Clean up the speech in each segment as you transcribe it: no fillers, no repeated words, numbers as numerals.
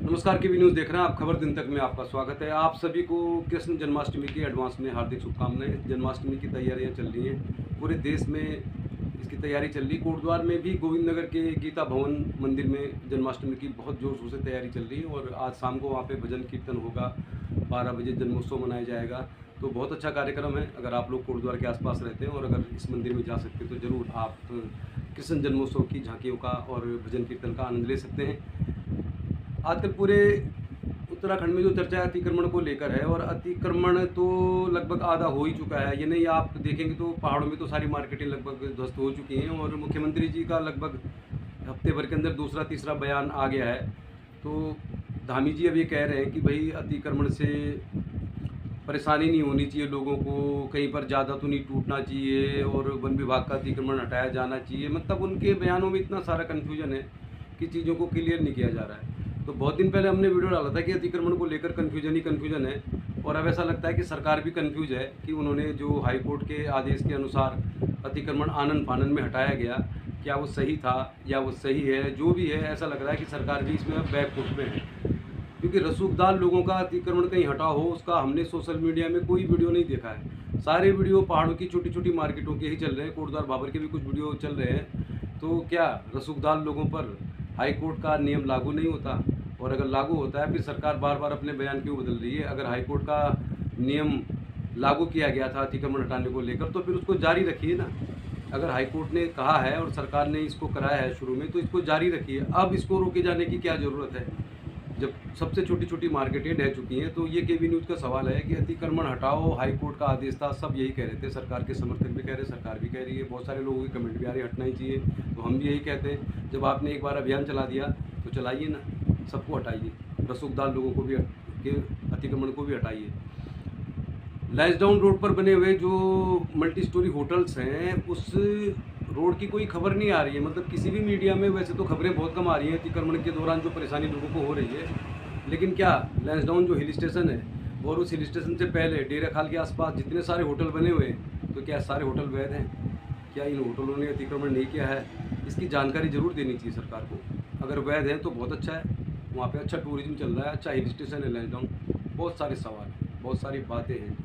नमस्कार, केवी न्यूज़ देख रहे हैं आप। खबर दिन तक में आपका स्वागत है। आप सभी को कृष्ण जन्माष्टमी की एडवांस में हार्दिक शुभकामनाएं। जन्माष्टमी की तैयारियां चल रही हैं, पूरे देश में इसकी तैयारी चल रही है। कोटद्वार में भी गोविंद नगर के गीता भवन मंदिर में जन्माष्टमी की बहुत जोर शोर से तैयारी चल रही है और आज शाम को वहाँ पे भजन कीर्तन होगा। 12 बजे जन्मोत्सव मनाया जाएगा, तो बहुत अच्छा कार्यक्रम है। अगर आप लोग कोटद्वार के आसपास रहते हैं और अगर इस मंदिर में जा सकते हैं तो ज़रूर आप कृष्ण जन्मोत्सव की झांकियों का और भजन कीर्तन का आनंद ले सकते हैं। आजकल पूरे उत्तराखंड में जो चर्चा है अतिक्रमण को लेकर है, और अतिक्रमण तो लगभग आधा हो ही चुका है। ये नहीं, आप देखेंगे तो पहाड़ों में तो सारी मार्केटें लगभग ध्वस्त हो चुकी हैं और मुख्यमंत्री जी का लगभग हफ्ते भर के अंदर दूसरा तीसरा बयान आ गया है। तो धामी जी अब ये कह रहे हैं कि भाई अतिक्रमण से परेशानी नहीं होनी चाहिए लोगों को, कहीं पर ज़्यादा तो नहीं टूटना चाहिए और वन विभाग का अतिक्रमण हटाया जाना चाहिए। मतलब उनके बयानों में इतना सारा कन्फ्यूजन है कि चीज़ों को क्लियर नहीं किया जा रहा है। तो बहुत दिन पहले हमने वीडियो डाला था कि अतिक्रमण को लेकर कन्फ्यूजन ही कन्फ्यूजन है, और अब ऐसा लगता है कि सरकार भी कन्फ्यूज है कि उन्होंने जो हाई कोर्ट के आदेश के अनुसार अतिक्रमण आनन फानन में हटाया गया, क्या वो सही था या वो सही है। जो भी है, ऐसा लग रहा है कि सरकार भी इसमें अब बैकफुट में है, क्योंकि रसूखदार लोगों का अतिक्रमण कहीं हटा हो उसका हमने सोशल मीडिया में कोई वीडियो नहीं देखा है। सारे वीडियो पहाड़ों की छोटी छोटी मार्केटों के ही चल रहे हैं, कोटद्वार भाबर के भी कुछ वीडियो चल रहे हैं। तो क्या रसूखदार लोगों पर हाई कोर्ट का नियम लागू नहीं होता? और अगर लागू होता है, फिर सरकार बार बार अपने बयान क्यों बदल रही है? अगर हाई कोर्ट का नियम लागू किया गया था अतिक्रमण हटाने को लेकर, तो फिर उसको जारी रखिए ना। अगर हाई कोर्ट ने कहा है और सरकार ने इसको कराया है शुरू में, तो इसको जारी रखिए। अब इसको रोके जाने की क्या ज़रूरत है जब सबसे छोटी छोटी मार्केटें ढह चुकी हैं? तो ये केवी न्यूज़ का सवाल है कि अतिक्रमण हटाओ, हाई कोर्ट का आदेश था, सब यही कह रहे थे। सरकार के समर्थक भी कह रहे, सरकार भी कह रही है, बहुत सारे लोगों के कमेंट भी आ रहे हटना ही चाहिए। तो हम भी यही कहते हैं, जब आपने एक बार अभियान चला दिया तो चलाइए ना, सबको हटाइए, रसूखदार लोगों को भी के अतिक्रमण को भी हटाइए। लैंसडाउन रोड पर बने हुए जो मल्टी स्टोरी होटल्स हैं, उस रोड की कोई खबर नहीं आ रही है। मतलब किसी भी मीडिया में वैसे तो खबरें बहुत कम आ रही हैं अतिक्रमण के दौरान जो परेशानी लोगों को हो रही है, लेकिन क्या लैंसडाउन जो हिल स्टेशन है और उस हिल स्टेशन से पहले डेरा खाल के आसपास जितने सारे होटल बने हुए हैं, तो क्या सारे होटल वैध हैं? क्या इन होटलों ने अतिक्रमण नहीं किया है? इसकी जानकारी ज़रूर देनी चाहिए सरकार को। अगर वैध है तो बहुत अच्छा है, वहाँ पे अच्छा टूरिज्म चल रहा है, अच्छा हिल स्टेशन है लैंसडाउन। बहुत सारे सवाल, बहुत सारी बातें हैं,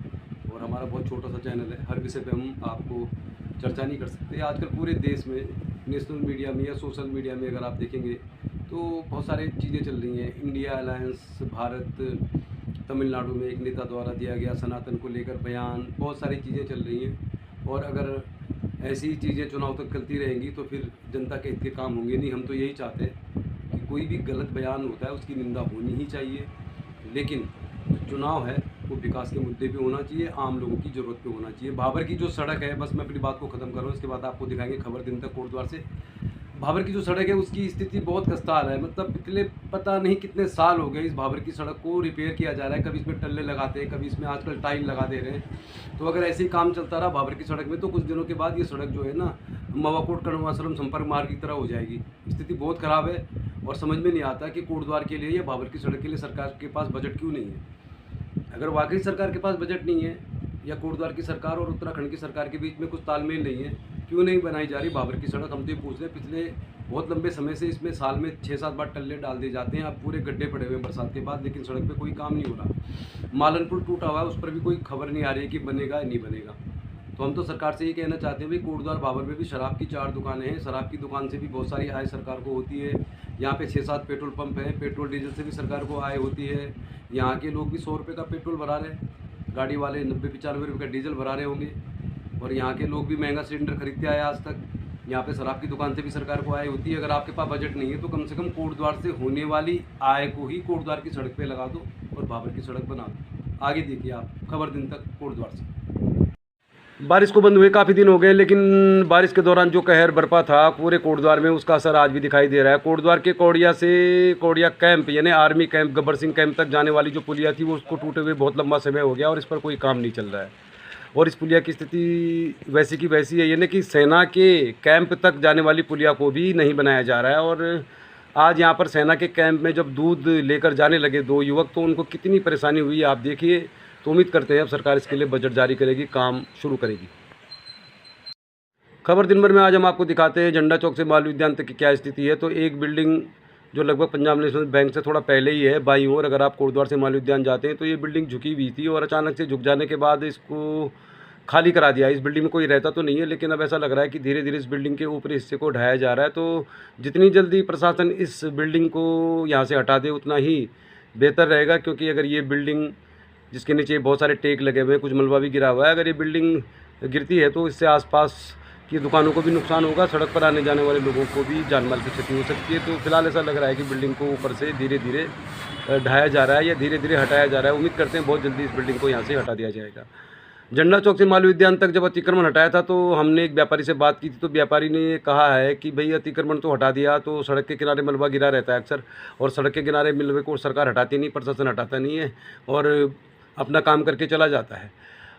और हमारा बहुत छोटा सा चैनल है, हर विषय पे हम आपको चर्चा नहीं कर सकते। आजकल पूरे देश में नेशनल मीडिया में या सोशल मीडिया में अगर आप देखेंगे तो बहुत सारी चीज़ें चल रही हैं। इंडिया अलायंस भारत, तमिलनाडु में एक नेता द्वारा दिया गया सनातन को लेकर बयान, बहुत सारी चीज़ें चल रही हैं। और अगर ऐसी ही चीज़ें चुनाव तक चलती रहेंगी तो फिर जनता के हित के काम होंगे नहीं। हम तो यही चाहते हैं कि कोई भी गलत बयान होता है उसकी निंदा होनी ही चाहिए, लेकिन जो चुनाव है वो विकास के मुद्दे पे होना चाहिए, आम लोगों की ज़रूरत पे होना चाहिए। भाबर की जो सड़क है, बस मैं अपनी बात को ख़त्म कर रहा हूँ, इसके बाद आपको दिखाएंगे खबर दिन तक कोटद्वार से। भाबर की जो सड़क है उसकी स्थिति बहुत खस्ताहाल है। मतलब पिछले पता नहीं कितने साल हो गए इस भाबर की सड़क को रिपेयर किया जा रहा है, कभी इसमें टल्ले लगाते हैं, कभी इसमें आजकल टाइल लगा दे रहे हैं। तो अगर ऐसे ही काम चलता रहा भाबर की सड़क में, तो कुछ दिनों के बाद ये सड़क जो है ना मवाकोट कण्वाश्रम संपर्क मार्ग की तरह हो जाएगी। स्थिति बहुत ख़राब है, और समझ में नहीं आता कि कोटद्वार के लिए या भाबर की सड़क के लिए सरकार के पास बजट क्यों नहीं है। अगर वाकई सरकार के पास बजट नहीं है, या कोटद्वार की सरकार और उत्तराखंड की सरकार के बीच में कुछ तालमेल नहीं है, क्यों नहीं बनाई जा रही भाबर की सड़क? हम तो ये पूछ रहे हैं। पिछले बहुत लंबे समय से इसमें साल में 6-7 बार टल्ले डाल दिए जाते हैं, अब पूरे गड्ढे पड़े हुए हैं बरसात के बाद, लेकिन सड़क पे कोई काम नहीं हो रहा। मालनपुर टूटा हुआ है, उस पर भी कोई खबर नहीं आ रही है कि बनेगा या नहीं बनेगा। तो हम तो सरकार से ये कहना चाहते हैं भाई, कोटद्वार भाबर में भी शराब की 4 दुकानें हैं, शराब की दुकान से भी बहुत सारी आय सरकार को होती है। यहाँ पे 6-7 पेट्रोल पंप हैं, पेट्रोल डीजल से भी सरकार को आय होती है। यहाँ के लोग भी 100 रुपये का पेट्रोल भरा रहे हैं, गाड़ी वाले 90-95 रुपये का डीजल भरा रहे होंगे, और यहाँ के लोग भी महंगा सिलेंडर खरीदते आए आज तक। यहाँ पे शराब की दुकान से भी सरकार को आय होती है। अगर आपके पास बजट नहीं है तो कम से कम कोटद्वार से होने वाली आय को ही कोटद्वार की सड़क पे लगा दो और भाबर की सड़क बना दो। आगे देखिए आप खबर दिन तक कोटद्वार से। बारिश को बंद हुए काफ़ी दिन हो गए, लेकिन बारिश के दौरान जो कहर बरपा था पूरे कोटद्वार में, उसका असर आज भी दिखाई दे रहा है। कोटद्वार के कौड़िया से कौड़िया कैंप यानी army camp Gabbar Singh camp तक जाने वाली जो पुलिया थी वो उसको टूटे हुए बहुत लंबा समय हो गया, और इस पर कोई काम नहीं चल रहा है। और इस पुलिया की स्थिति वैसी की वैसी है, यानी कि सेना के कैंप तक जाने वाली पुलिया को भी नहीं बनाया जा रहा है। और आज यहाँ पर सेना के कैंप में जब दूध लेकर जाने लगे 2 युवक, तो उनको कितनी परेशानी हुई आप देखिए। तो उम्मीद करते हैं अब सरकार इसके लिए बजट जारी करेगी, काम शुरू करेगी। खबर दिन भर में आज हम आपको दिखाते हैं झंडा चौक से बाल उद्यान तक की क्या स्थिति है। तो एक बिल्डिंग जो लगभग पंजाब नेशनल बैंक से थोड़ा पहले ही है, बाईं ओर। अगर आप कोटद्वार से मालवीय उद्यान जाते हैं तो ये बिल्डिंग झुकी हुई थी और अचानक से झुक जाने के बाद इसको खाली करा दिया। इस बिल्डिंग में कोई रहता तो नहीं है, लेकिन अब ऐसा लग रहा है कि धीरे धीरे इस बिल्डिंग के ऊपरी हिस्से को ढाया जा रहा है। तो जितनी जल्दी प्रशासन इस बिल्डिंग को यहाँ से हटा दे उतना ही बेहतर रहेगा, क्योंकि अगर ये बिल्डिंग जिसके नीचे बहुत सारे टेक लगे हुए हैं, कुछ मलबा भी गिरा हुआ है, अगर ये बिल्डिंग गिरती है तो इससे आसपास की दुकानों को भी नुकसान होगा, सड़क पर आने जाने वाले लोगों को भी जान माल की क्षति हो सकती है। तो फिलहाल ऐसा लग रहा है कि बिल्डिंग को ऊपर से धीरे धीरे ढाया जा रहा है या धीरे धीरे हटाया जा रहा है। उम्मीद करते हैं बहुत जल्दी इस बिल्डिंग को यहाँ से हटा दिया जाएगा। झंडा चौक से मालवीय उद्यान तक जब अतिक्रमण हटाया था तो हमने एक व्यापारी से बात की थी, तो व्यापारी ने ये कहा है कि भाई अतिक्रमण तो हटा दिया, तो सड़क के किनारे मलबा गिरा रहता है अक्सर, और सड़क के किनारे मलबे को सरकार हटाती नहीं, प्रशासन हटाता नहीं है और अपना काम करके चला जाता है।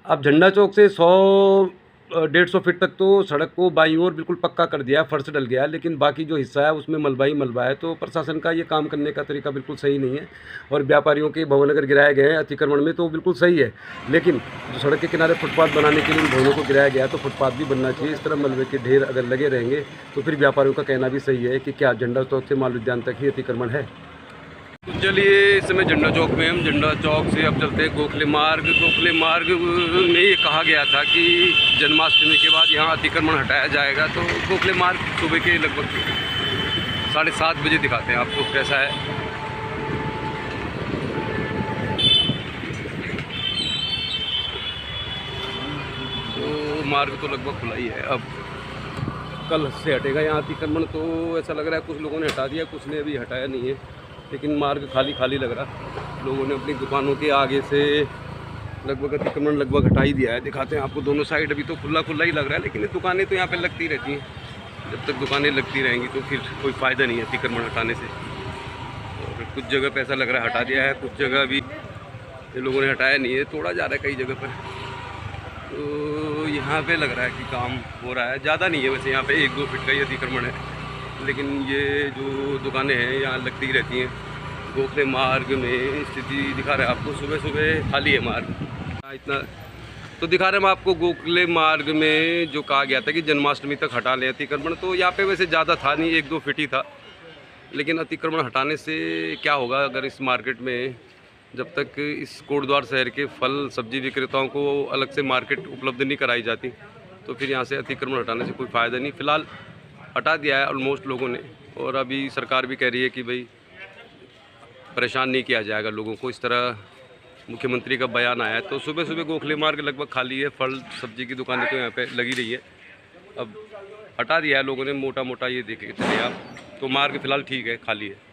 अब झंडा चौक से 100-150 फीट तक तो सड़क को बाईं ओर बिल्कुल पक्का कर दिया, फर्श डल गया, लेकिन बाकी जो हिस्सा है उसमें मलबा ही मलबा है। तो प्रशासन का ये काम करने का तरीका बिल्कुल सही नहीं है। और व्यापारियों के भवन अगर गिराए गए हैं अतिक्रमण में तो बिल्कुल सही है, लेकिन जो सड़क के किनारे फुटपाथ बनाने के लिए इन भवनों को गिराया गया तो फुटपाथ भी बनना चाहिए। इस तरह मलबे के ढेर अगर लगे रहेंगे तो फिर व्यापारियों का कहना भी सही है कि क्या झंडा चौक से मालवीय उद्यान तक ही अतिक्रमण है। चलिए, इस समय झंडा चौक में हम झंडा चौक से अब चलते हैं गोखले मार्ग। गोखले मार्ग में ये कहा गया था कि जन्माष्टमी के बाद यहाँ अतिक्रमण हटाया जाएगा, तो गोखले मार्ग सुबह के लगभग 7:30 बजे दिखाते हैं आपको कैसा है। तो मार्ग तो लगभग खुला ही है, अब कल से हटेगा यहाँ अतिक्रमण। तो ऐसा लग रहा है कुछ लोगों ने हटा दिया, कुछ ने अभी हटाया नहीं है, लेकिन मार्ग खाली खाली लग रहा। लोगों ने अपनी दुकानों के आगे से लगभग अतिक्रमण लगभग हटा ही दिया है। दिखाते हैं आपको दोनों साइड, अभी तो खुला खुला ही लग रहा है, लेकिन दुकानें तो यहाँ पे लगती रहती हैं। जब तक दुकानें लगती रहेंगी तो फिर कोई फ़ायदा नहीं है अतिक्रमण हटाने से। और कुछ जगह पे ऐसा लग रहा है हटा दिया है, कुछ जगह अभी ये लोगों ने हटाया नहीं है, तोड़ा जा रहा है कई जगह पर। तो यहाँ पर लग रहा है कि काम हो रहा है, ज़्यादा नहीं है वैसे, यहाँ पर 1-2 फीट का ही अतिक्रमण है, लेकिन ये जो दुकानें हैं यहाँ लगती रहती हैं। गोखले मार्ग में स्थिति दिखा रहे हैं आपको, सुबह सुबह खाली है मार्ग इतना। तो दिखा रहे हैं हम आपको गोखले मार्ग में जो कहा गया था कि जन्माष्टमी तक हटा लें अतिक्रमण, तो यहाँ पे वैसे ज़्यादा था नहीं, 1-2 फीट ही था। लेकिन अतिक्रमण हटाने से क्या होगा, अगर इस मार्केट में जब तक इस कोटद्वार शहर के फल सब्जी विक्रेताओं को अलग से मार्केट उपलब्ध नहीं कराई जाती, तो फिर यहाँ से अतिक्रमण हटाने से कोई फ़ायदा नहीं। फ़िलहाल हटा दिया है ऑलमोस्ट लोगों ने, और अभी सरकार भी कह रही है कि भाई परेशान नहीं किया जाएगा लोगों को, इस तरह मुख्यमंत्री का बयान आया है। तो सुबह सुबह गोखले मार्ग लगभग खाली है, फल सब्जी की दुकानें तो यहाँ पे लगी रही है। अब हटा दिया है लोगों ने मोटा मोटा, ये देख के चलिए आप। तो मार्ग फिलहाल ठीक है, खाली है।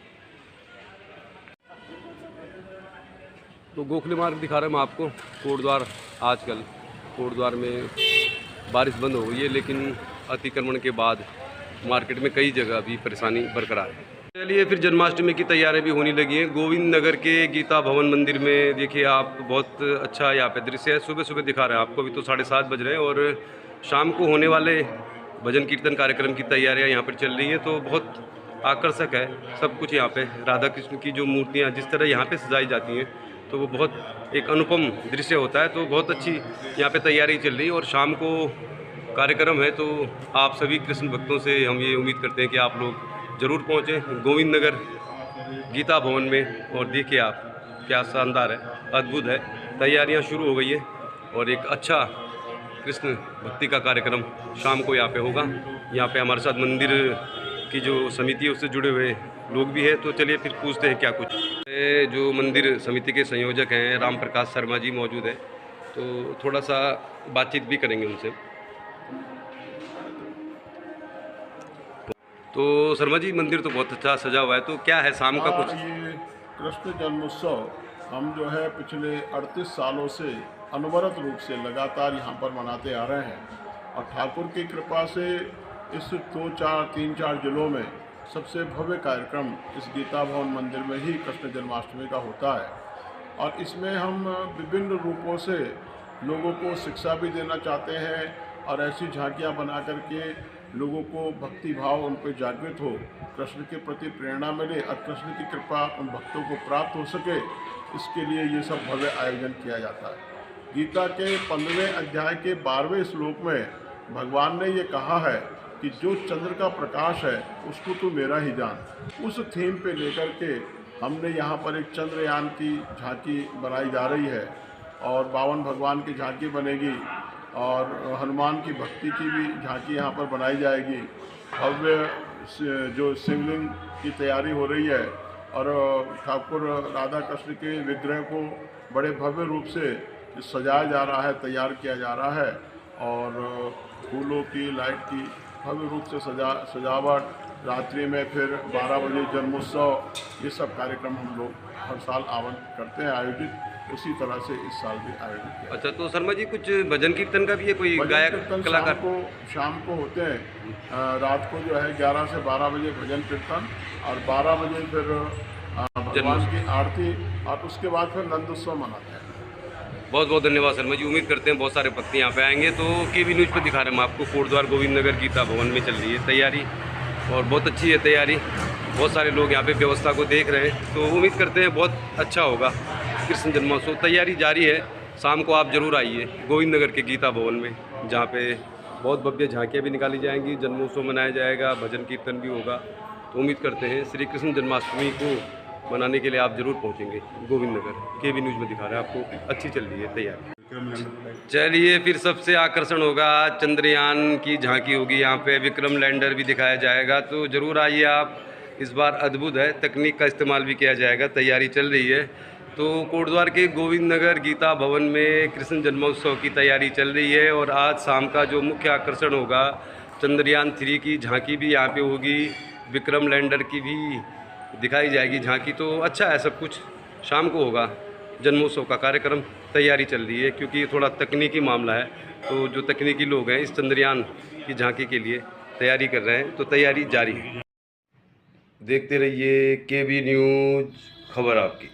तो गोखले मार्ग दिखा रहे हैं हम आपको। कोटद्वार, आजकल कोटद्वार में बारिश बंद हो गई है, लेकिन अतिक्रमण के बाद मार्केट में कई जगह अभी परेशानी बरकरार है। चलिए, फिर जन्माष्टमी की तैयारियां भी होने लगी हैं। गोविंद नगर के गीता भवन मंदिर में देखिए आप, बहुत अच्छा यहाँ पे दृश्य है। सुबह सुबह दिखा रहे हैं आपको, अभी तो 7:30 बज रहे हैं और शाम को होने वाले भजन कीर्तन कार्यक्रम की तैयारियां यहाँ पर चल रही हैं। तो बहुत आकर्षक है सब कुछ यहाँ पे। राधा कृष्ण की जो मूर्तियाँ जिस तरह यहाँ पे सजाई जाती हैं, तो वो बहुत एक अनुपम दृश्य होता है। तो बहुत अच्छी यहाँ पे तैयारी चल रही है और शाम को कार्यक्रम है। तो आप सभी कृष्ण भक्तों से हम ये उम्मीद करते हैं कि आप लोग ज़रूर पहुँचें गोविंद नगर गीता भवन में, और देखिए आप क्या शानदार है, अद्भुत है। तैयारियां शुरू हो गई है और एक अच्छा कृष्ण भक्ति का कार्यक्रम शाम को यहाँ पे होगा। यहाँ पे हमारे साथ मंदिर की जो समिति है उससे जुड़े हुए लोग भी हैं। तो चलिए फिर पूछते हैं क्या कुछ। जो मंदिर समिति के संयोजक हैं राम प्रकाश शर्मा जी मौजूद है, तो थोड़ा सा बातचीत भी करेंगे उनसे। तो शर्मा जी, मंदिर तो बहुत अच्छा सजा हुआ है, तो क्या है शाम का कुछ? ये कृष्ण जन्मोत्सव हम जो है पिछले 38 सालों से अनवरत रूप से लगातार यहाँ पर मनाते आ रहे हैं, और ठाकुर की कृपा से इस 3-4 जिलों में सबसे भव्य कार्यक्रम इस गीता भवन मंदिर में ही कृष्ण जन्माष्टमी का होता है। और इसमें हम विभिन्न रूपों से लोगों को शिक्षा भी देना चाहते हैं, और ऐसी झांकियाँ बना करके लोगों को भक्ति भाव उन पर जागृत हो, कृष्ण के प्रति प्रेरणा मिले और कृष्ण की कृपा उन भक्तों को प्राप्त हो सके, इसके लिए ये सब भव्य आयोजन किया जाता है। गीता के 15वें अध्याय के 12वें श्लोक में भगवान ने ये कहा है कि जो चंद्र का प्रकाश है उसको तो मेरा ही जान। उस थीम पे लेकर के हमने यहाँ पर एक चंद्रयान की झांकी बनाई जा रही है और 52 भगवान की झांकी बनेगी और हनुमान की भक्ति की भी झांकी यहाँ पर बनाई जाएगी। भव्य जो शिवलिंग की तैयारी हो रही है और ठाकुर राधा कृष्ण के विग्रह को बड़े भव्य रूप से सजाया जा रहा है, तैयार किया जा रहा है और फूलों की, लाइट की भव्य रूप से सजावट। रात्रि में फिर 12 बजे जन्मोत्सव, ये सब कार्यक्रम हम लोग हर साल करते हैं आयोजित। उसी तरह से इस साल भी आयोजित किया। अच्छा, तो शर्मा जी कुछ भजन कीर्तन का भी है, कोई गायक कलाकार? शाम को होते हैं, रात को जो है 11 से 12 बजे भजन कीर्तन और 12 बजे फिर भगवान की आरती और उसके बाद फिर नंदोत्सव मनाते हैं। बहुत बहुत धन्यवाद शर्मा जी। उम्मीद करते हैं बहुत सारे भक्त यहाँ पे आएंगे। तो केबी न्यूज़ पर दिखा रहे हैं हम आपको, कोटद्वार गोविंद नगर गीता भवन में चल रही है तैयारी और बहुत अच्छी है तैयारी। बहुत सारे लोग यहाँ पे व्यवस्था को देख रहे हैं, तो उम्मीद करते हैं बहुत अच्छा होगा। कृष्ण जन्मोत्सव तैयारी जारी है। शाम को आप ज़रूर आइए गोविंद नगर के गीता भवन में, जहाँ पे बहुत भव्य झांकियाँ भी निकाली जाएंगी, जन्मोत्सव मनाया जाएगा, भजन कीर्तन भी होगा। तो उम्मीद करते हैं श्री कृष्ण जन्माष्टमी को मनाने के लिए आप जरूर पहुंचेंगे गोविंद नगर। केबी न्यूज़ में दिखा रहे हैं आपको, अच्छी चल रही है तैयारी। चलिए, फिर सबसे आकर्षण होगा चंद्रयान की झांकी होगी, यहाँ पे विक्रम लैंडर भी दिखाया जाएगा। तो ज़रूर आइए आप, इस बार अद्भुत है, तकनीक का इस्तेमाल भी किया जाएगा, तैयारी चल रही है। तो कोटद्वार के गोविंद नगर गीता भवन में कृष्ण जन्मोत्सव की तैयारी चल रही है और आज शाम का जो मुख्य आकर्षण होगा, चंद्रयान 3 की झांकी भी यहाँ पे होगी, विक्रम लैंडर की भी दिखाई जाएगी झांकी। तो अच्छा है, सब कुछ शाम को होगा जन्मोत्सव का कार्यक्रम। तैयारी चल रही है क्योंकि ये थोड़ा तकनीकी मामला है, तो जो तकनीकी लोग हैं इस चंद्रयान की झांकी के लिए तैयारी कर रहे हैं, तो तैयारी जारी है। देखते रहिए केबी न्यूज़, खबर आपकी।